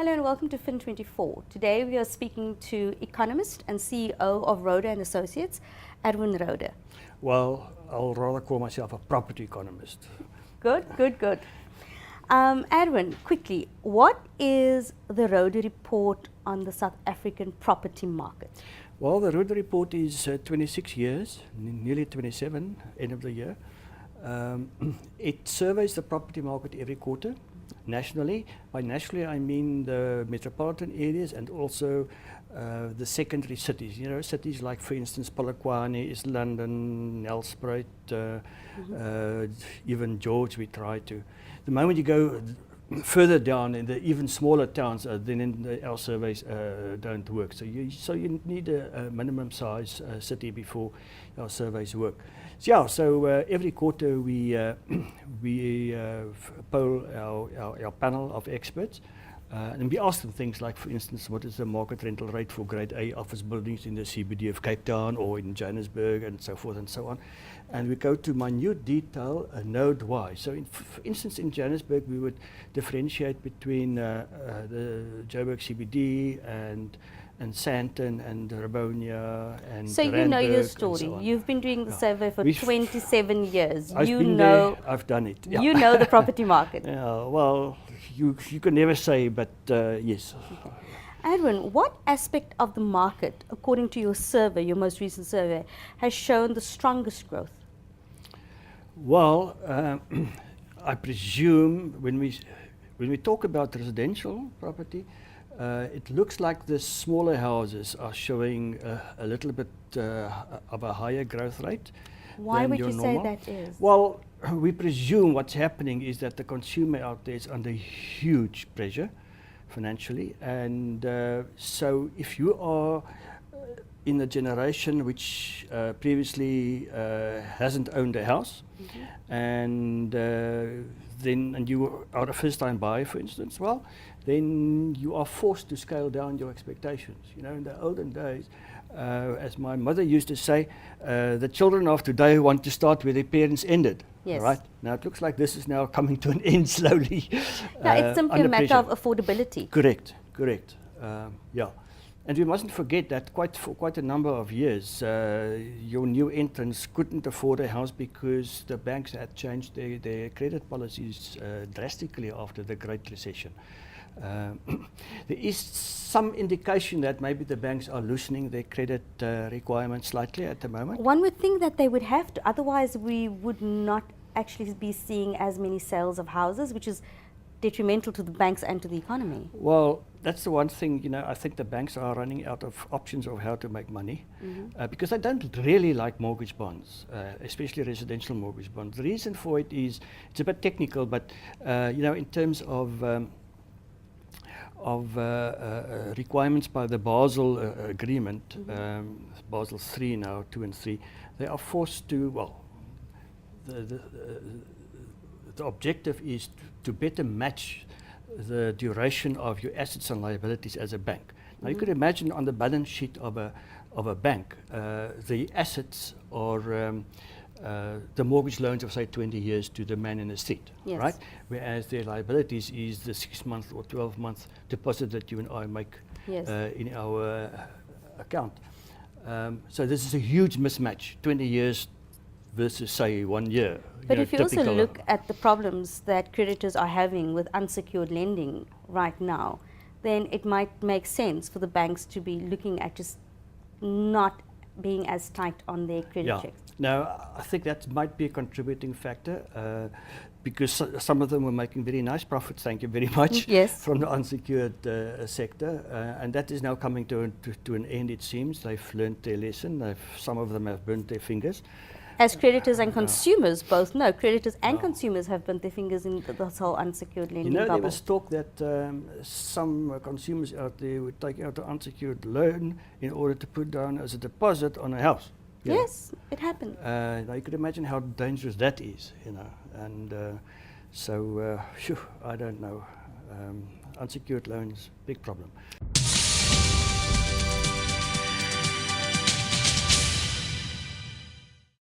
Hello and welcome to Fin24. Today we are speaking to economist and CEO of Roeder and Associates, Edwin Roeder. Well, I'll rather call myself a property economist. Good. Edwin, quickly, what is the Roeder report on the South African property market? Well, the Roeder report is 26 years, nearly 27, end of the year. It surveys the property market every quarter, nationally. By nationally, I mean the metropolitan areas and also the secondary cities. You know, cities like, for instance, Polokwane, East London, Nelspruit, even George. We try to. The moment you go further down in the even smaller towns, then in our surveys don't work. So you need a minimum size city before our surveys work. So yeah, so every quarter we poll our panel of experts, and we ask them things like, for instance, what is the market rental rate for Grade A office buildings in the CBD of Cape Town or in Johannesburg, and so forth and so on. And we go to minute detail, node-wise. So, for instance, in Johannesburg, we would differentiate between the Joburg CBD and Sandton and Rivonia and So you know your story. So You've been doing the survey for 27 years. I've been there, I've done it. Yeah. You know the property market. Yeah, well, you can never say, but yes. Okay. Edwin, what aspect of the market, according to your survey, your most recent survey, has shown the strongest growth? Well, I presume when we talk about residential property, it looks like the smaller houses are showing a little bit of a higher growth rate. Why would you normal. say that is? Well, we presume what's happening is that the consumer out there is under huge pressure financially, and so if you are in a generation which previously hasn't owned a house, and you are a first-time buyer, for instance, well, then you are forced to scale down your expectations. You know, in the olden days, as my mother used to say, the children of today want to start where their parents ended. Yes. Right? Now it looks like this is now coming to an end slowly. No, it's simply a matter pressure. of affordability. Correct. Yeah. And we mustn't forget that for quite a number of years, your new entrants couldn't afford a house because the banks had changed their credit policies drastically after the Great Recession. There is some indication that maybe the banks are loosening their credit requirements slightly at the moment. One would think that they would have to, otherwise we would not actually be seeing as many sales of houses, which is detrimental to the banks and to the economy. Well, that's the one thing, you know, I think the banks are running out of options of how to make money because they don't really like mortgage bonds, especially residential mortgage bonds. The reason for it is, it's a bit technical, but, you know, in terms of requirements by the Basel agreement, Basel 3 now, 2 and 3, they are forced to, well, the objective is to better match the duration of your assets and liabilities as a bank. Now you could imagine on the balance sheet of a bank, the assets are the mortgage loans of say 20 years to the man in the street, right? Whereas their liabilities is the 6-month or 12-month deposit that you and I make in our account. So this is a huge mismatch, 20 years versus say 1 year. But if you also look at the problems that creditors are having with unsecured lending right now, then it might make sense for the banks to be looking at just not being as tight on their credit checks. Now, I think that might be a contributing factor because some of them were making very nice profits, thank you very much, from the unsecured sector. And that is now coming to an end, it seems. They've learned their lesson. Some of them have burnt their fingers. As creditors and consumers both know, creditors and consumers have burnt their fingers in this whole unsecured lending bubble. There was talk that some consumers out there would take out an unsecured loan in order to put down as a deposit on a house. Yes, it happened. Now you could imagine how dangerous that is, you know. And so, I don't know. Unsecured loans, big problem.